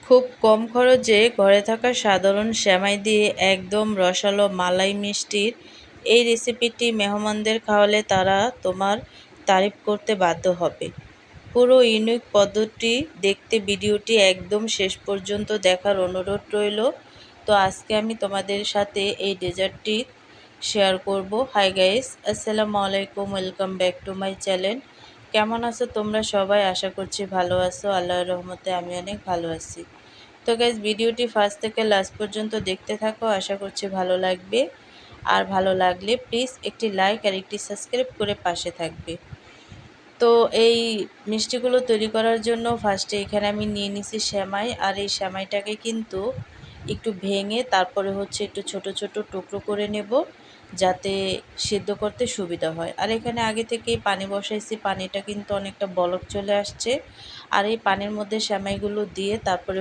খুব কম খরচে ঘরে থাকা সাধারণ সেমাই দিয়ে একদম রসালো মালাই মিষ্টির এই রেসিপিটি মেহমানদের খাওয়ালে তারা তোমার তারিফ করতে বাধ্য হবে। পুরো ইউনিক পদ্ধতি দেখতে ভিডিওটি একদম শেষ পর্যন্ত দেখার অনুরোধ রইল। তো আজকে আমি তোমাদের সাথে এই ডেজার্টটি শেয়ার করব। হাই গাইস, আসসালামু আলাইকুম, welcome back to my channel. কেমন আছো তোমরা সবাই? আশা করছি ভালো আছো। আল্লাহর রহমতে আমি অনেক ভালো আছি। তো গাইজ, ভিডিওটি ফার্স্ট থেকে লাস্ট পর্যন্ত দেখতে থাকো, আশা করছি ভালো লাগবে। আর ভালো লাগলে প্লিজ একটি লাইক আর একটি সাবস্ক্রাইব করে পাশে থাকবে। তো এই মিষ্টিগুলো তৈরি করার জন্য ফার্স্টে এখানে আমি নিয়ে নিছি সেমাই। আর এই সেমাইটাকে কিন্তু একটু ভেঙে তারপরে একটু ছোট ছোট টুকরো করে নেব, যাতে সিদ্ধ করতে সুবিধা হয়। আর এখানে আগে থেকেই পানি বসাইছি, পানিটা কিন্তু অনেকটা বলক চলে আসছে। আর এই পানির মধ্যে সেমাইগুলো দিয়ে তারপরে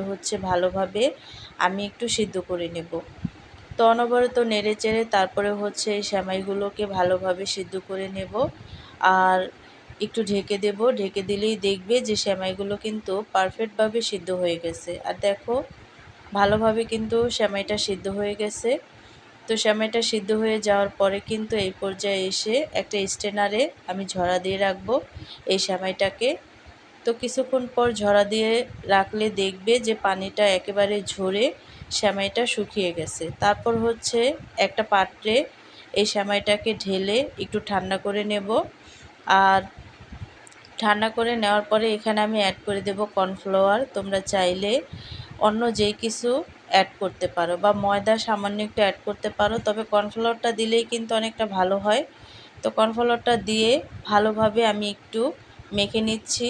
ভালোভাবে আমি একটু সিদ্ধ করে নেব। তো অনবরত নেড়ে চেড়ে তারপরে এই সেমাইগুলোকে ভালোভাবে সিদ্ধ করে নেব। আর একটু ঢেকে দেব, ঢেকে দিলেই দেখবে যে সেমাইগুলো কিন্তু পারফেক্টভাবে সিদ্ধ হয়ে গেছে। আর দেখো, ভালোভাবে কিন্তু সেমাইটা সিদ্ধ হয়ে গেছে। তো সেমাইটা সিদ্ধ হয়ে যাওয়ার পরে কিন্তু এই পর্যায়ে এসে একটা স্ট্রেনারে আমি ঝরা দিয়ে রাখবো এই সেমাইটাকে। তো কিছুক্ষণ পর ঝরা দিয়ে রাখলে দেখবে যে পানিটা একেবারে ঝরে সেমাইটা শুকিয়ে গেছে। তারপর একটা পাত্রে এই সেমাইটাকে ঢেলে একটু ঠান্ডা করে নেব। আর ঠান্ডা করে নেওয়ার পরে এখানে আমি অ্যাড করে দেব কর্নফ্লাওয়ার। তোমরা চাইলে অন্য যেই কিছু অ্যাড করতে পারো, বা ময়দা সামান্য একটু অ্যাড করতে পারো, তবে কর্নফ্লাওয়ারটা দিলেই কিন্তু অনেকটা ভালো হয়। তো কর্নফ্লাওয়ারটা দিয়ে ভালোভাবে আমি একটু মেখে নিচ্ছি।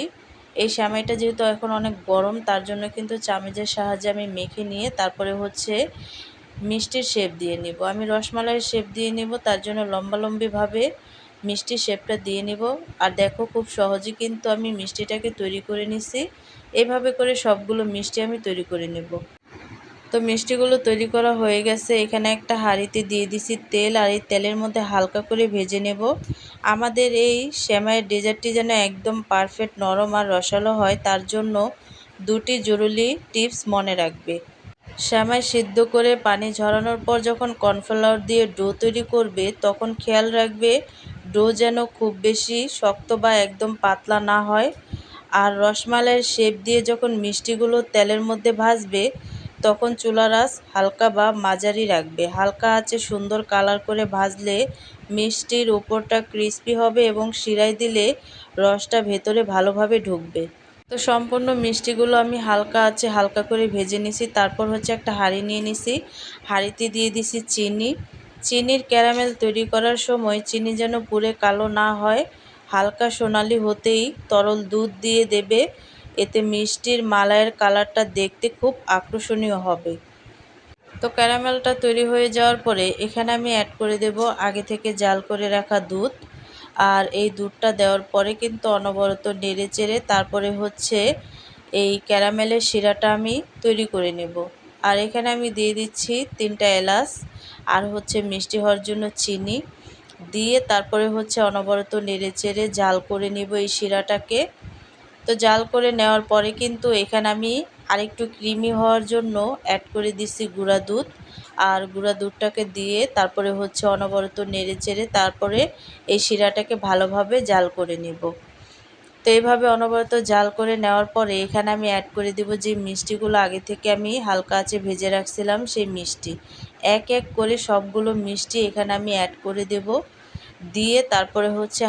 এই সেমাইটা যেহেতু এখন অনেক গরম, তার জন্য কিন্তু চামচের সাহায্যে আমি মেখে নিয়ে তারপরে মিষ্টির শেপ দিয়ে নিব। আমি রসমালাইয়ের শেপ দিয়ে নিব, তার জন্য লম্বালম্বিভাবে মিষ্টির শেপটা দিয়ে নিব। আর দেখো, খুব সহজে কিন্তু আমি মিষ্টিটাকে তৈরি করে নিছি। এভাবে করে সবগুলো মিষ্টি আমি তৈরি করে নেব। তো মিষ্টিগুলো তৈরি করা হয়ে গেছে। এখানে একটা হাঁড়িতে দিয়ে দিছি তেল, আর এই তেলের মধ্যে হালকা করে ভেজে নেব। আমাদের এই সেমাইয়ের ডেজার্টটি যেন একদম পারফেক্ট নরম আর রসালো হয়, তার জন্য দুটি জরুরি টিপস মনে রাখবে। সেমাই সিদ্ধ করে পানি ঝরানোর পর যখন কর্নফ্লাওয়ার দিয়ে ডো তৈরি করবে, তখন খেয়াল রাখবে ডো যেন খুব বেশি শক্ত বা একদম পাতলা না হয়। আর রসমালাইয়ের শেপ দিয়ে যখন মিষ্টিগুলো তেলের মধ্যে ভাজবে, তখন চুলার আঁচ হালকা বা মাঝারি রাখবে। হালকা আঁচে সুন্দর কালার করে ভাজলে মিষ্টির উপরটা ক্রিস্পি হবে এবং শিরায় দিলে রসটা ভেতরে ভালোভাবে ঢুকবে। তো সম্পূর্ণ মিষ্টিগুলো আমি হালকা আঁচে হালকা করে ভেজে নিছি। তারপর একটা হাঁড়ি নিয়ে নিছি, হাঁড়িতে দিয়ে দিছি চিনি। চিনির ক্যারামেল তৈরি করার সময় চিনি যেন পুড়ে কালো না হয়, হালকা সোনালি হতেই তরল দুধ দিয়ে দেবে। এতে মিষ্টির মালাইয়ের কালারটা দেখতে খুব আকর্ষণীয় হবে। তো ক্যারামেলটা তৈরি হয়ে যাওয়ার পরে এখানে আমি অ্যাড করে দেব আগে থেকে জাল করে রাখা দুধ। আর এই দুধটা দেওয়ার পরে কিন্তু অনবরত নেড়ে চেড়ে তারপরে এই ক্যারামেলের শিরাটা আমি তৈরি করে নেব। আর এখানে আমি দিয়ে দিচ্ছি 3টা এলাচ, আর মিষ্টি হওয়ার জন্য চিনি দিয়ে তারপরে অনবরত নেড়ে চেড়ে জাল করে নেব এই শিরাটাকে। তো জাল করে নেওয়ার পরে কিন্তু এখানে আমি আরেকটু ক্রিমি হওয়ার জন্য অ্যাড করে দিচ্ছি গুঁড়া দুধ। আর গুঁড়া দুধটাকে দিয়ে তারপরে অনবরত নেড়ে চেড়ে তারপরে এই শিরাটাকে ভালোভাবে জাল করে নেব। তো এইভাবে অনবরত জাল করে নেওয়ার পরে এখানে আমি অ্যাড করে দেব যে মিষ্টিগুলো আগে থেকে আমি হালকা আঁচে ভেজে রাখছিলাম, সেই মিষ্টি এক এক করে সবগুলো মিষ্টি এখানে আমি অ্যাড করে দেব। দিয়ে তারপরে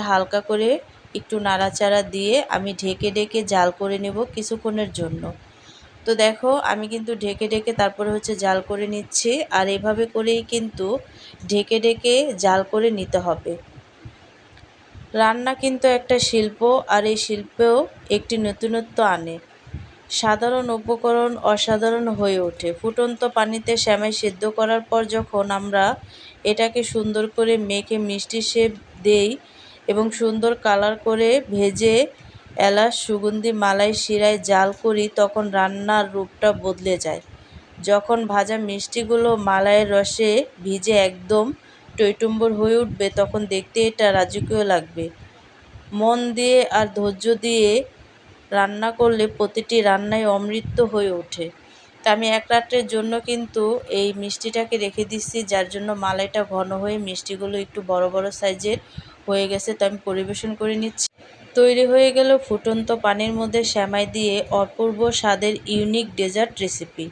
হালকা করে একটু নাড়াচাড়া দিয়ে আমি ঢেকে ঢেকে জাল করে নেব কিছুক্ষণের জন্য। তো দেখো, আমি কিন্তু ঢেকে ঢেকে তারপরে জাল করে নিচ্ছি। আর এভাবে করেই কিন্তু ঢেকে ঢেকে জাল করে নিতে হবে। রান্না কিন্তু একটা শিল্প, আর এই শিল্পেও একটি নতুনত্ব আনে। সাধারণ উপকরণ অসাধারণ হয়ে ওঠে। ফুটন্ত পানিতে সেমাই সিদ্ধ করার পর যখন আমরা এটাকে সুন্দর করে মেখে মিষ্টি শেপ দেই এবং সুন্দর কালার করে ভেজে এলাচ সুগন্ধি মালাই শিরায় জাল করি, তখন রান্নার রূপটা বদলে যায়। যখন ভাজা মিষ্টিগুলো মালাইয়ের রসে ভিজে একদম টইটুম্বর হয়ে উঠবে, তখন দেখতে এটা রাজকীয় লাগবে। মন দিয়ে আর ধৈর্য দিয়ে রান্না করলে প্রতিটি রান্নাই অমৃত হয়ে ওঠে। তো আমি এক রাত্রের জন্য কিন্তু এই মিষ্টিটাকে রেখে দিচ্ছি, যার জন্য মালাইটা ঘন হয়ে মিষ্টিগুলো একটু বড় বড় সাইজের হয়ে গেছে। তো আমি পরিবেশন করে নিচ্ছি। তৈরি হয়ে গেল ফুটন্ত পানির মধ্যে সেমাই দিয়ে অপূর্ব স্বাদের ইউনিক ডেজার্ট রেসিপি।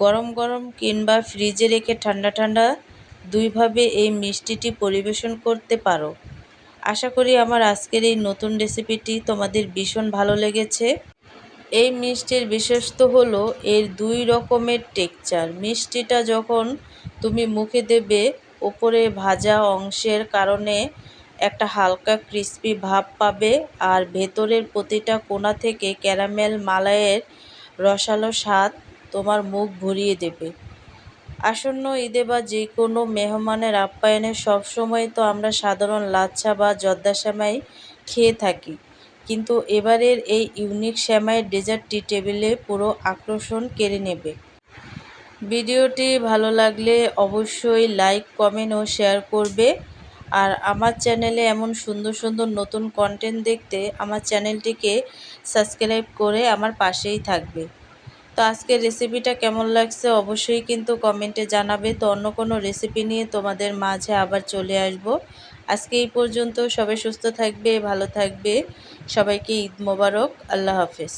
গরম গরম কিংবা ফ্রিজে রেখে ঠান্ডা ঠান্ডা দুইভাবে এই মিষ্টিটি পরিবেশন করতে পারো। আশা করি আমার আজকের এই নতুন রেসিপিটি তোমাদের ভীষণ ভালো লেগেছে। এই মিষ্টির বিশেষত্ব হলো এর দুই রকমের টেক্সচার। মিষ্টিটা যখন তুমি মুখে দেবে, ওপরে ভাজা অংশের কারণে একটা হালকা ক্রিস্পি ভাব পাবে, আর ভেতরের প্রতিটা কোণা থেকে ক্যারামেল মালাইয়ের রসালো স্বাদ তোমার মুখ ভরিয়ে দেবে। আসন্ন ঈদে বা যে কোনো মেহমানের আপ্যায়নে সবসময় তো আমরা সাধারণ লাচ্ছা বা জর্দা সেমাই খেয়ে থাকি, কিন্তু এবারের এই ইউনিক সেমাইয়ের ডেজার্টটি টেবিলে পুরো আকর্ষণ কেড়ে নেবে। ভিডিওটি ভালো লাগলে অবশ্যই লাইক, কমেন্ট ও শেয়ার করবে। আর আমার চ্যানেলে এমন সুন্দর সুন্দর নতুন কন্টেন্ট দেখতে আমার চ্যানেলটিকে সাবস্ক্রাইব করে আমার পাশেই থাকবে। তো আজকের রেসিপিটা কেমন লাগছে অবশ্যই কিন্তু কমেন্টে জানাবে। তো অন্য কোনো রেসিপি নিয়ে তোমাদের মাঝে আবার চলে আসব। আজকে এই পর্যন্ত। সবাই সুস্থ থাকবে, ভালো থাকবে। সবাইকে ঈদ মোবারক। আল্লাহ হাফেজ।